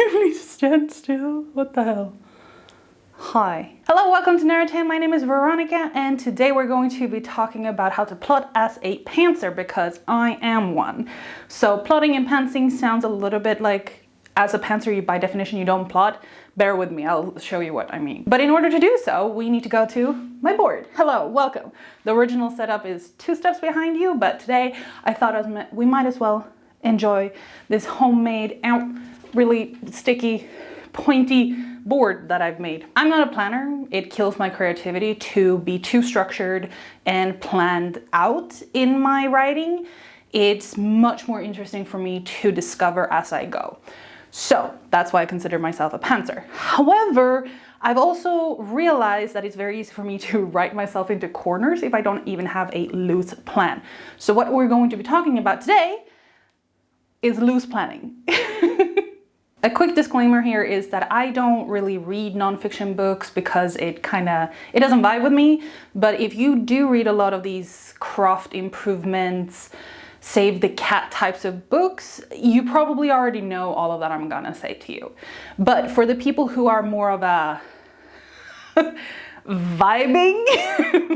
Please stand still. What the hell? Hi. Hello, welcome to Narrative. My name is Veronica, and today we're going to be talking about how to plot as a pantser, because I am one. So plotting and pantsing sounds a little bit like, as a pantser, by definition, you don't plot. Bear with me, I'll show you what I mean. But in order to do so, we need to go to my board. Hello, welcome. The original setup is 2 steps behind you, but today I thought we might as well enjoy this homemade, really sticky, pointy board that I've made. I'm not a planner. It kills my creativity to be too structured and planned out in my writing. It's much more interesting for me to discover as I go. So that's why I consider myself a pantser. However, I've also realized that it's very easy for me to write myself into corners if I don't even have a loose plan. So what we're going to be talking about today is loose planning. A quick disclaimer here is that I don't really read nonfiction books because it doesn't vibe with me. But if you do read a lot of these craft improvements, save the cat types of books, you probably already know all of that I'm gonna say to you. But for the people who are more of a vibing,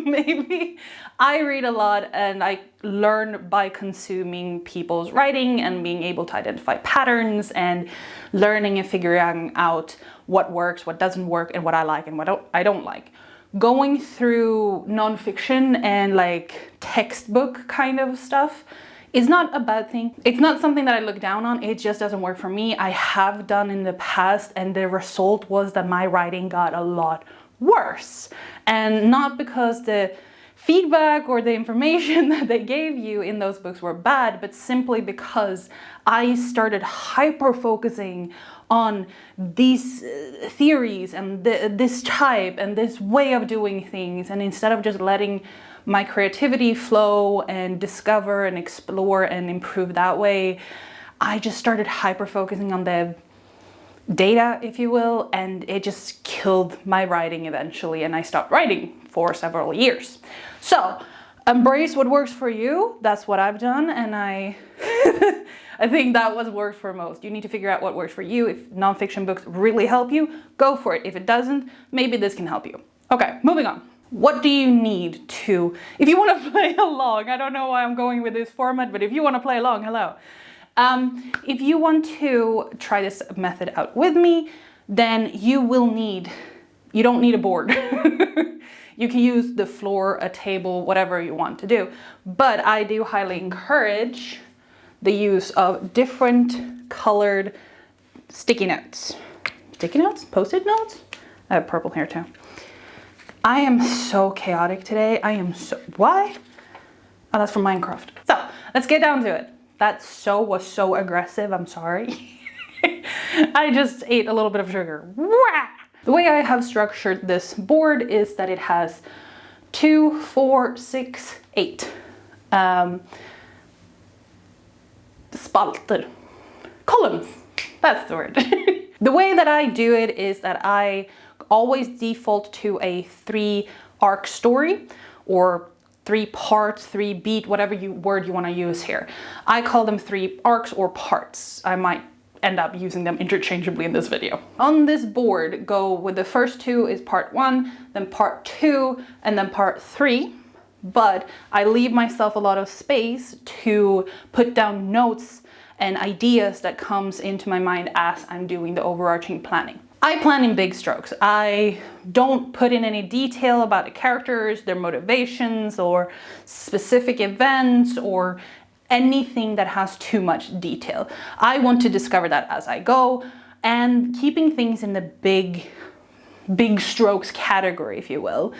maybe, I read a lot and I learn by consuming people's writing and being able to identify patterns and learning and figuring out what works, what doesn't work, and what I like and what I don't like. Going through nonfiction and like textbook kind of stuff is not a bad thing. It's not something that I look down on. It just doesn't work for me. I have done in the past, and the result was that my writing got a lot worse. And not because the feedback or the information that they gave you in those books were bad, but simply because I started hyper-focusing on these theories and this type and this way of doing things. And instead of just letting my creativity flow and discover and explore and improve that way, I just started hyper-focusing on the data, if you will, and it just killed my writing eventually, and I stopped writing for several years. So embrace what works for you. That's what I've done, and I think that was worked for most. You need to figure out what works for you. If nonfiction books really help you, go for it. If it doesn't, maybe this can help you. Okay, moving on. What do you need to, if you want to play along, I don't know why I'm going with this format, but if you want to play along, hello. If you want to try this method out with me, then you don't need a board. You can use the floor, a table, whatever you want to do. But I do highly encourage the use of different colored sticky notes. Sticky notes? Post-it notes? I have purple here too. I am so chaotic today. Why? Oh, that's from Minecraft. So let's get down to it. That was so aggressive, I'm sorry. I just ate a little bit of sugar. The way I have structured this board is that it has 2, 4, 6, 8 spalter. Columns, that's the word. The way that I do it is that I always default to a 3-arc story, or 3 parts, 3 beat, whatever word you want to use here. I call them 3 arcs or parts. I might end up using them interchangeably in this video. On this board, go with the first 2 is part 1, then part 2, and then part 3. But I leave myself a lot of space to put down notes and ideas that comes into my mind as I'm doing the overarching planning. I plan in big strokes. I don't put in any detail about the characters, their motivations, or specific events, or anything that has too much detail. I want to discover that as I go, and keeping things in the big strokes category, if you will.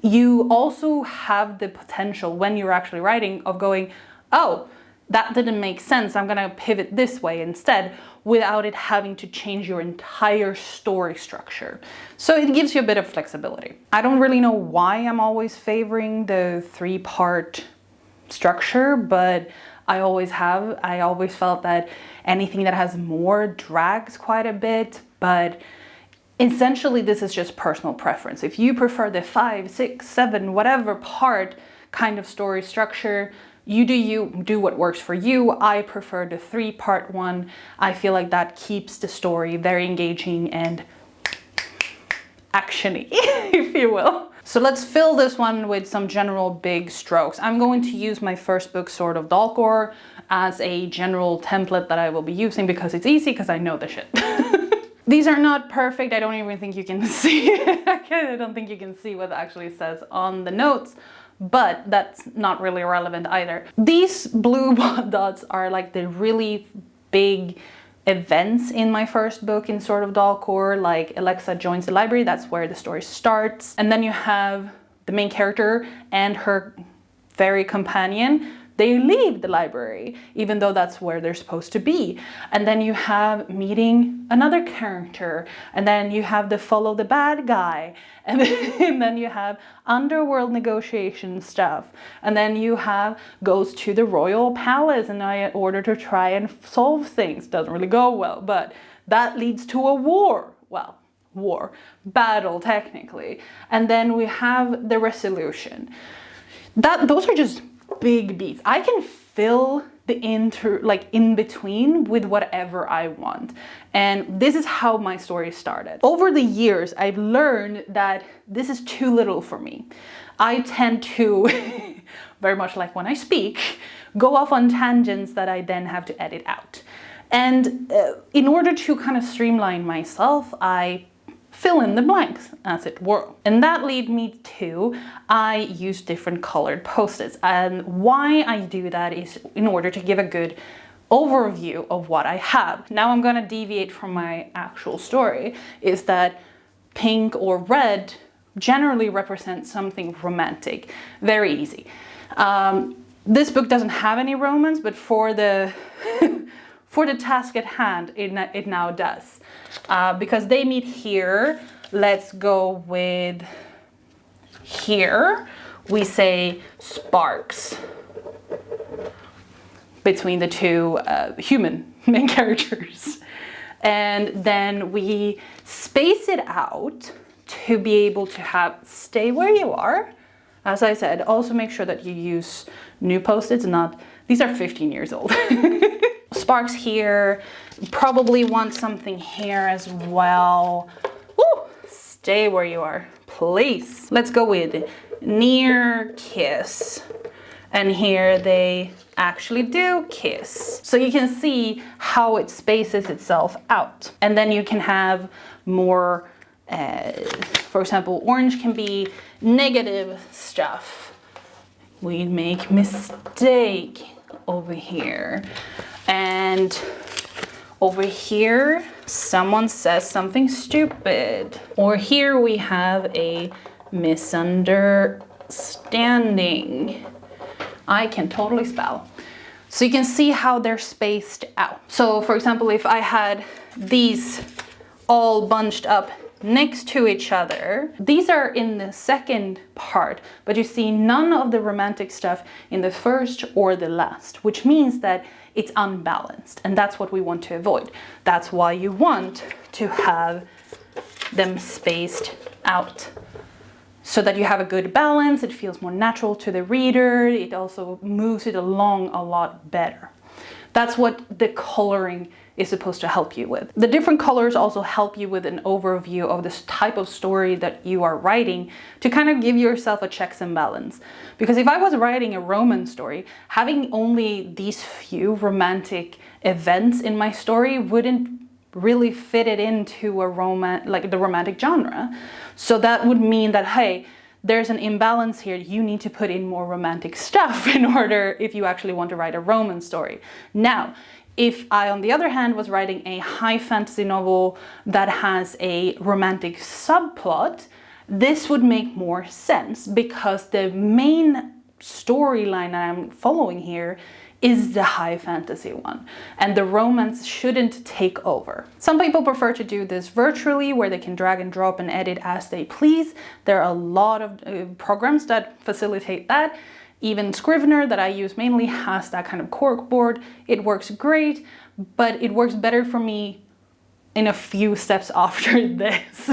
You also have the potential when you're actually writing of going, oh, that didn't make sense, I'm gonna pivot this way instead, without it having to change your entire story structure. So it gives you a bit of flexibility. I don't really know why I'm always favoring the 3-part structure, but I always have. I always felt that anything that has more drags quite a bit, but essentially this is just personal preference. If you prefer the 5, 6, 7, whatever part kind of story structure, You do what works for you. I prefer the 3-part one. I feel like that keeps the story very engaging and actiony, if you will. So let's fill this one with some general big strokes. I'm going to use my first book, Sword of Dalcor, as a general template that I will be using because it's easy, because I know the shit. These are not perfect. I don't even think you can see it. I don't think you can see what it actually says on the notes, but that's not really relevant either. These blue dots are like the really big events in my first book in Sword of Dalcor, like Alexa joins the library, that's where the story starts. And then you have the main character and her fairy companion. They leave the library, even though that's where they're supposed to be. And then you have meeting another character, and then you have the follow the bad guy, and then you have underworld negotiation stuff, and then you have goes to the royal palace in order to try and solve things. Doesn't really go well, but that leads to a war. Well, battle technically. And then we have the resolution. Those are just big beats. I can fill the in between with whatever I want. And this is how my story started. Over the years, I've learned that this is too little for me. I tend to, very much like when I speak, go off on tangents that I then have to edit out. And in order to kind of streamline myself, I fill in the blanks, as it were. And that leads me to, I use different colored post-its. And why I do that is in order to give a good overview of what I have. Now I'm gonna deviate from my actual story, is that pink or red generally represents something romantic. Very easy. This book doesn't have any romance, but for the for the task at hand, it now does. Because they meet here, let's go with here. We say sparks between the two human main characters. And then we space it out to be able to have stay where you are. As I said, also make sure that you use new post-its, these are 15 years old. Sparks here, probably want something here as well. Woo! Stay where you are, please. Let's go with near kiss. And here they actually do kiss. So you can see how it spaces itself out. And then you can have more, for example, orange can be negative stuff. We make mistake over here. And over here, someone says something stupid. Or here we have a misunderstanding. I can totally spell. So you can see how they're spaced out. So for example, if I had these all bunched up next to each other, these are in the second part, but you see none of the romantic stuff in the first or the last, which means that it's unbalanced, and that's what we want to avoid. That's why you want to have them spaced out so that you have a good balance. It feels more natural to the reader. It also moves it along a lot better. That's what the coloring is supposed to help you with. The different colors also help you with an overview of this type of story that you are writing, to kind of give yourself a checks and balance. Because if I was writing a romance story, having only these few romantic events in my story wouldn't really fit it into a the romantic genre. So that would mean that, hey, there's an imbalance here. You need to put in more romantic stuff in order, if you actually want to write a romance story. Now, if I, on the other hand, was writing a high fantasy novel that has a romantic subplot, this would make more sense, because the main storyline I'm following here is the high fantasy one, and the romance shouldn't take over. Some people prefer to do this virtually, where they can drag and drop and edit as they please. There are a lot of programs that facilitate that. Even Scrivener, that I use mainly, has that kind of corkboard. It works great, but it works better for me in a few steps after this.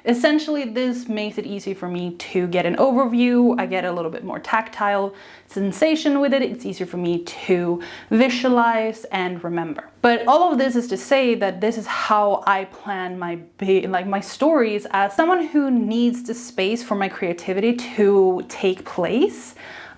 Essentially, this makes it easy for me to get an overview. I get a little bit more tactile sensation with it. It's easier for me to visualize and remember. But all of this is to say that this is how I plan my stories. As someone who needs the space for my creativity to take place,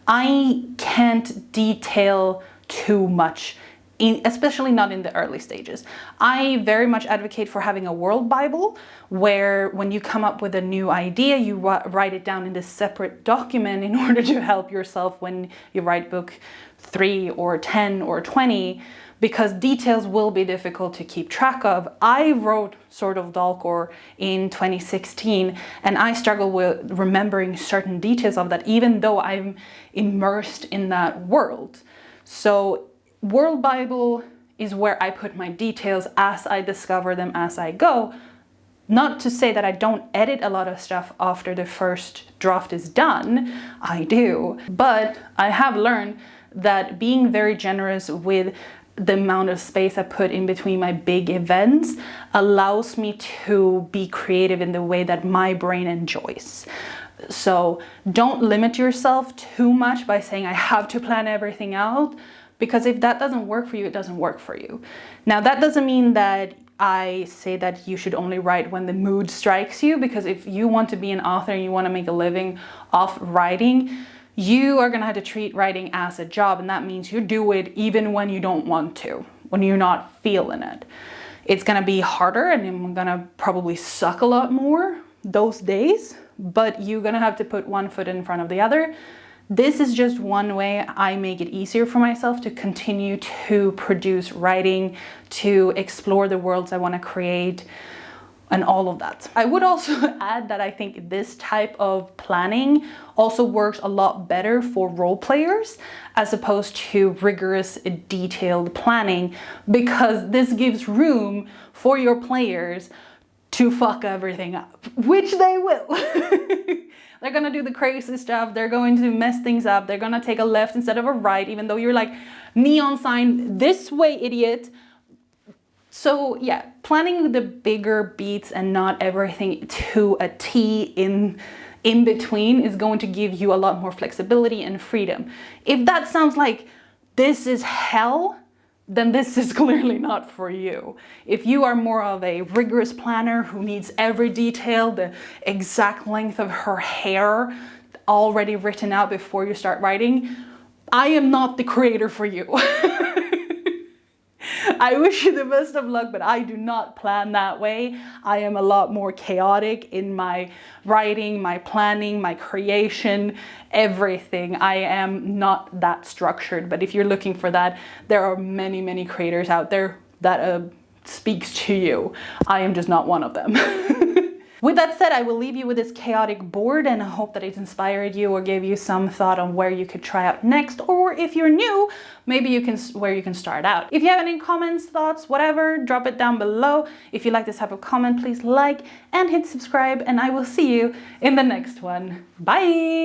I can't detail too much, especially not in the early stages. I very much advocate for having a world Bible where when you come up with a new idea, you write it down in this separate document in order to help yourself when you write book 3 or 10 or 20, because details will be difficult to keep track of. I wrote Sword of Dalcor in 2016 and I struggle with remembering certain details of that, even though I'm immersed in that world. So World Bible is where I put my details as I discover them as I go. Not to say that I don't edit a lot of stuff after the first draft is done. I do. But I have learned that being very generous with the amount of space I put in between my big events allows me to be creative in the way that my brain enjoys. So don't limit yourself too much by saying I have to plan everything out, because if that doesn't work for you, it doesn't work for you. Now, that doesn't mean that I say that you should only write when the mood strikes you, because if you want to be an author and you want to make a living off writing, you are going to have to treat writing as a job, and that means you do it even when you don't want to, when you're not feeling it. It's going to be harder and I'm going to probably suck a lot more those days, but you're going to have to put one foot in front of the other. This is just one way I make it easier for myself to continue to produce writing, to explore the worlds I want to create, and all of that. I would also add that I think this type of planning also works a lot better for role players as opposed to rigorous, detailed planning, because this gives room for your players to fuck everything up, which they will. They're gonna do the crazy stuff. They're going to mess things up. They're gonna take a left instead of a right, even though you're like, neon sign this way, idiot. So yeah, planning the bigger beats and not everything to a T in between is going to give you a lot more flexibility and freedom. If that sounds like this is hell, then this is clearly not for you. If you are more of a rigorous planner who needs every detail, the exact length of her hair already written out before you start writing, I am not the creator for you. I wish you the best of luck, but I do not plan that way. I am a lot more chaotic in my writing, my planning, my creation, everything. I am not that structured, but if you're looking for that, there are many, many creators out there that speaks to you. I am just not one of them. With that said, I will leave you with this chaotic board, and I hope that it inspired you or gave you some thought on where you could try out next, or if you're new, maybe where you can start out. If you have any comments, thoughts, whatever, drop it down below. If you like this type of comment, please like and hit subscribe, and I will see you in the next one. Bye!